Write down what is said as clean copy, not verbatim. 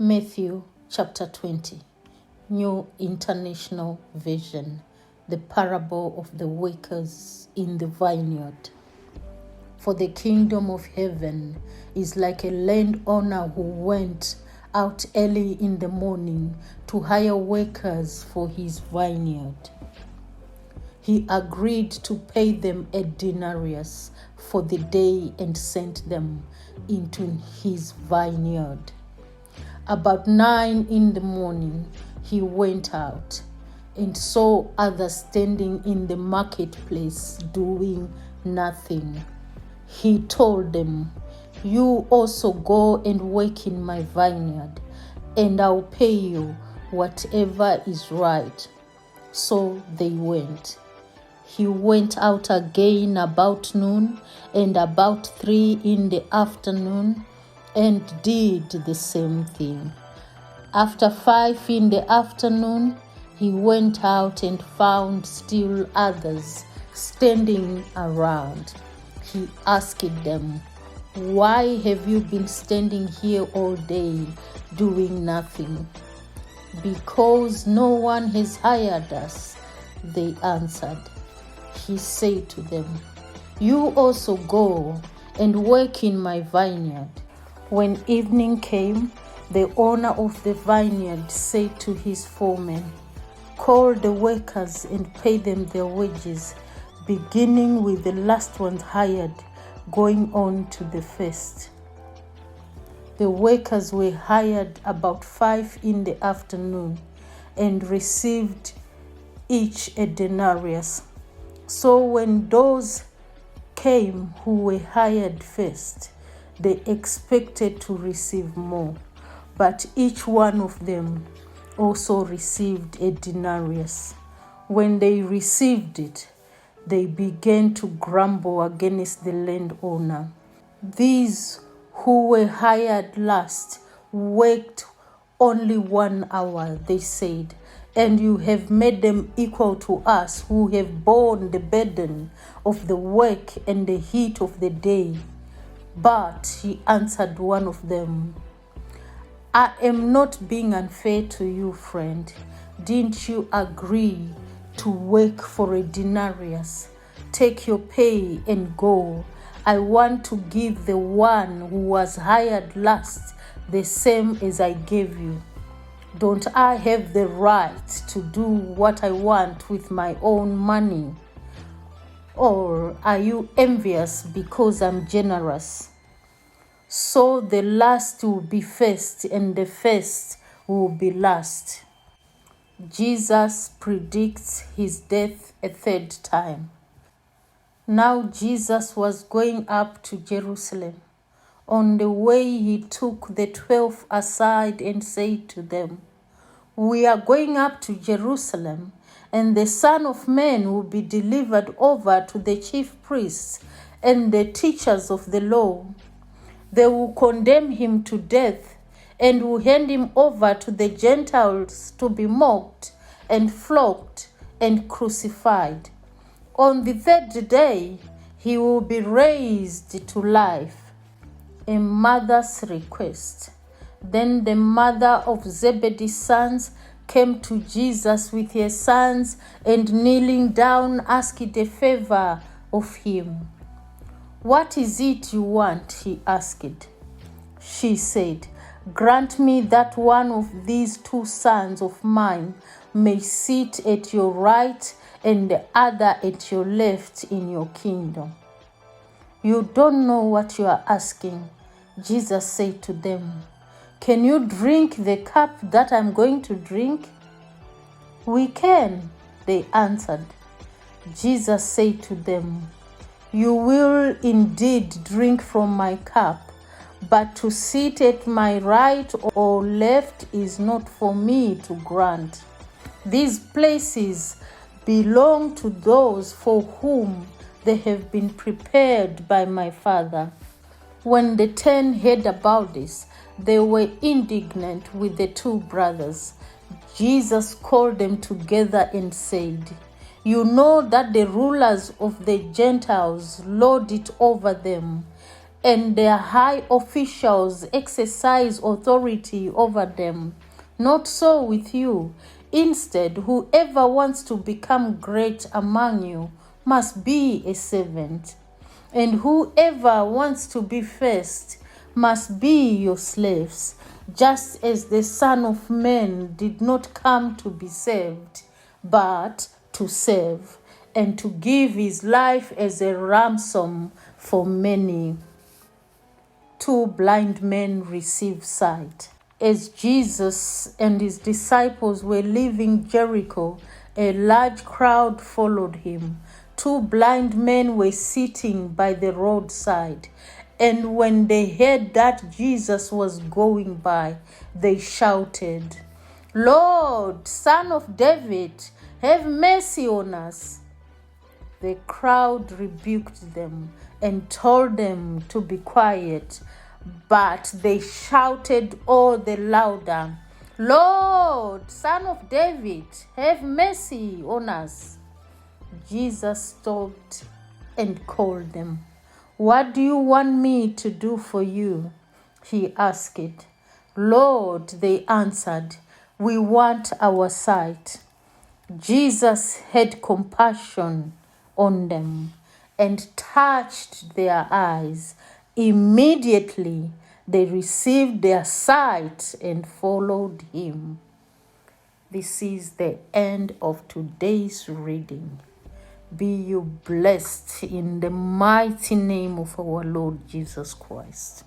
Matthew chapter 20, New International Version, the parable of the workers in the vineyard. For the kingdom of heaven is like a landowner who went out early in the morning to hire workers for his vineyard. He agreed to pay them a denarius for the day and sent them into his vineyard. About 9 in the morning, he went out and saw others standing in the marketplace doing nothing. He told them, "You also go and work in my vineyard, and I'll pay you whatever is right." So they went. He went out again about noon and about 3 in the afternoon, and did the same thing. After 5 in the afternoon, he went out and found still others standing around. He asked them, "Why have you been standing here all day doing nothing?" "Because no one has hired us," they answered. He said to them, "You also go and work in my vineyard." When evening came, the owner of the vineyard said to his foreman, "Call the workers and pay them their wages, beginning with the last ones hired, going on to the first." The workers were hired about 5 in the afternoon and received each a denarius. So when those came who were hired first, they expected to receive more, but each one of them also received a denarius. When they received it, they began to grumble against the landowner. "These who were hired last worked only 1 hour," they said, "and you have made them equal to us who have borne the burden of the work and the heat of the day." But he answered one of them, "I am not being unfair to you, friend. Didn't you agree to work for a denarius? Take your pay and go. I want to give the one who was hired last the same as I gave you. Don't I have the right to do what I want with my own money? Or are you envious because I'm generous?" So the last will be first, and the first will be last. Jesus predicts his death a 3rd time. Now Jesus was going up to Jerusalem. On the way he took the 12 aside and said to them, "We are going up to Jerusalem, and the Son of Man will be delivered over to the chief priests and the teachers of the law. They will condemn him to death and will hand him over to the Gentiles to be mocked and flogged and crucified. On the 3rd day, he will be raised to life." A mother's request. Then the mother of Zebedee's sons came to Jesus with her sons, and kneeling down asked a favor of him. "What is it you want?" he asked. She said, "Grant me that one of these 2 sons of mine may sit at your right and the other at your left in your kingdom." "You don't know what you are asking," Jesus said to them. "Can you drink the cup that I'm going to drink?" "We can," they answered. Jesus said to them, "You will indeed drink from my cup, but to sit at my right or left is not for me to grant. These places belong to those for whom they have been prepared by my Father." When the 10 heard about this, they were indignant with the 2 brothers. Jesus called them together and said, "You know that the rulers of the Gentiles lord it over them, and their high officials exercise authority over them. Not so with you. Instead, whoever wants to become great among you must be a servant, and whoever wants to be first must be your slaves, just as the Son of Man did not come to be served, but to serve, and to give his life as a ransom for many. 2 blind men receive sight. As Jesus and his disciples were leaving Jericho, a large crowd followed him. 2 blind men were sitting by the roadside, and when they heard that Jesus was going by, they shouted, "Lord, Son of David, have mercy on us." The crowd rebuked them and told them to be quiet, but they shouted all the louder, "Lord, Son of David, have mercy on us." Jesus stopped and called them. "What do you want me to do for you?" he asked. "Lord," they answered, "we want our sight." Jesus had compassion on them and touched their eyes. Immediately they received their sight and followed him. This is the end of today's reading. Be you blessed in the mighty name of our Lord Jesus Christ.